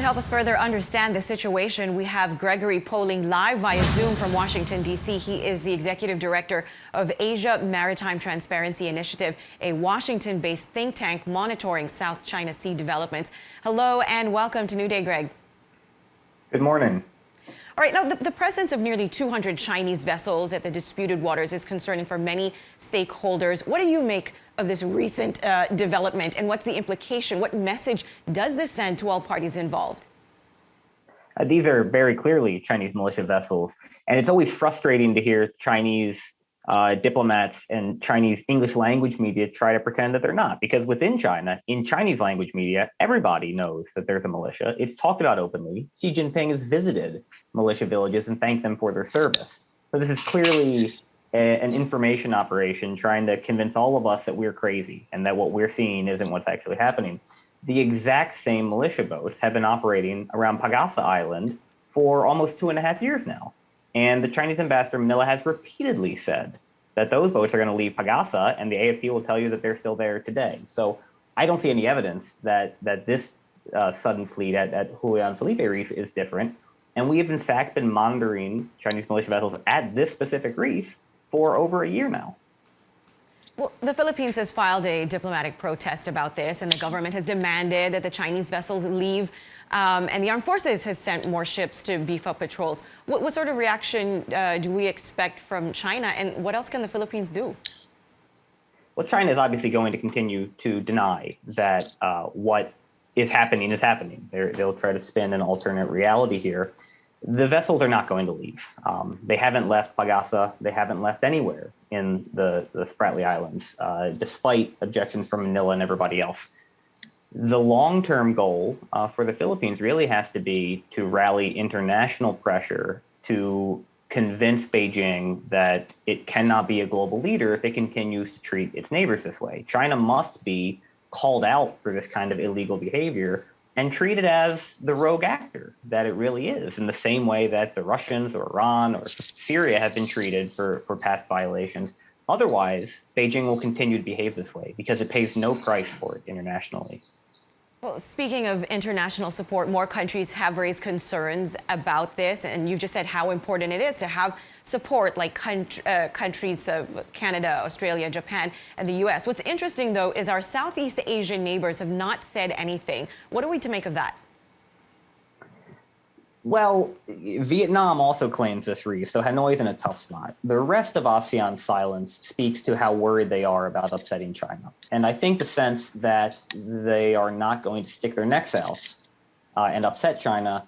To help us further understand the situation, we have Gregory polling live via Zoom from Washington, D.C. He is the executive director of Asia Maritime Transparency Initiative, a Washington-based think tank monitoring South China Sea developments. Hello and welcome to New Day, Greg. Good morning. All right, now the presence of nearly 200 Chinese vessels at the disputed waters is concerning for many stakeholders. What do you make of this recent development, and what's the implication? What message does this send to all parties involved? These are very clearly Chinese militia vessels, and it's always frustrating to hear Chinese diplomats and Chinese English language media try to pretend that they're not, because within China, in Chinese language media, everybody knows that there's a militia. It's talked about openly. Xi Jinping has visited militia villages and thanked them for their service. So this is clearly an information operation trying to convince all of us that we're crazy and that what we're seeing isn't what's actually happening. The exact same militia boats have been operating around Pagasa Island for almost 2.5 years now. And the Chinese ambassador Manila has repeatedly said that those boats are going to leave Pagasa, and the AFP will tell you that they're still there today. So I don't see any evidence that this sudden fleet at Julian Felipe reef is different. And we have in fact been monitoring Chinese militia vessels at this specific reef for over a year now. Well, the Philippines has filed a diplomatic protest about this, and the government has demanded that the Chinese vessels leave, and the armed forces has sent more ships to beef up patrols. What sort of reaction do we expect from China, and what else can the Philippines do? Well, China is obviously going to continue to deny that what is happening is happening. They'll try to spin an alternate reality here. The vessels are not going to leave. They haven't left Pagasa. They haven't left anywhere in the Spratly Islands, despite objections from Manila and everybody else. The long-term goal for the Philippines really has to be to rally international pressure to convince Beijing that it cannot be a global leader if it continues to treat its neighbors this way. China must be called out for this kind of illegal behavior and treated as the rogue actor that it really is, in the same way that the Russians or Iran or Syria have been treated for past violations. Otherwise, Beijing will continue to behave this way because it pays no price for it internationally. Well, speaking of international support, more countries have raised concerns about this, and you've just said how important it is to have support like countries of Canada, Australia, Japan, and the U.S. What's interesting, though, is our Southeast Asian neighbors have not said anything. What are we to make of that? Well, Vietnam also claims this reef, so Hanoi's in a tough spot. The rest of ASEAN's silence speaks to how worried they are about upsetting China. And I think the sense that they are not going to stick their necks out and upset China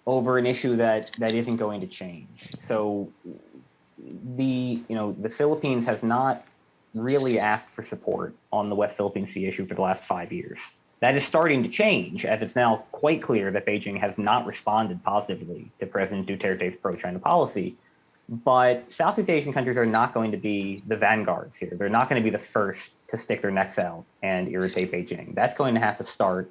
over an issue that isn't going to change. So the Philippines has not really asked for support on the West Philippine Sea issue for the last 5 years. That is starting to change, as it's now quite clear that Beijing has not responded positively to President Duterte's pro-China policy. But Southeast Asian countries are not going to be the vanguards here. They're not going to be the first to stick their necks out and irritate Beijing. That's going to have to start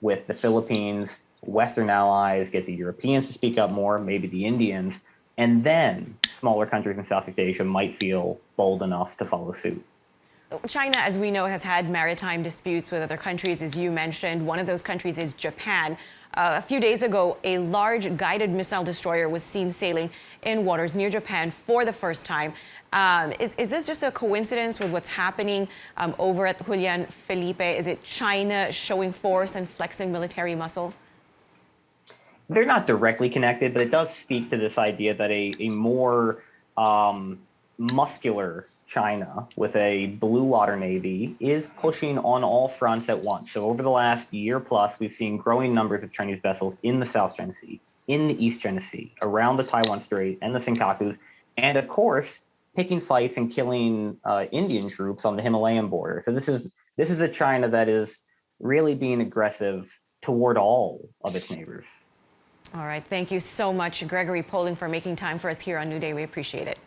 with the Philippines, Western allies, get the Europeans to speak up more, maybe the Indians, and then smaller countries in Southeast Asia might feel bold enough to follow suit. China, as we know, has had maritime disputes with other countries, as you mentioned. One of those countries is Japan. A few days ago, a large guided missile destroyer was seen sailing in waters near Japan for the first time. Is this just a coincidence with what's happening over at Julian Felipe? Is it China showing force and flexing military muscle? They're not directly connected, but it does speak to this idea that a more muscular China with a blue water navy is pushing on all fronts at once. So over the last year plus, we've seen growing numbers of Chinese vessels in the South China Sea, in the East China Sea, around the Taiwan Strait and the Senkakus, and of course, picking fights and killing Indian troops on the Himalayan border. So this is a China that is really being aggressive toward all of its neighbors. All right, thank you so much, Gregory Polling, for making time for us here on New Day. We appreciate it.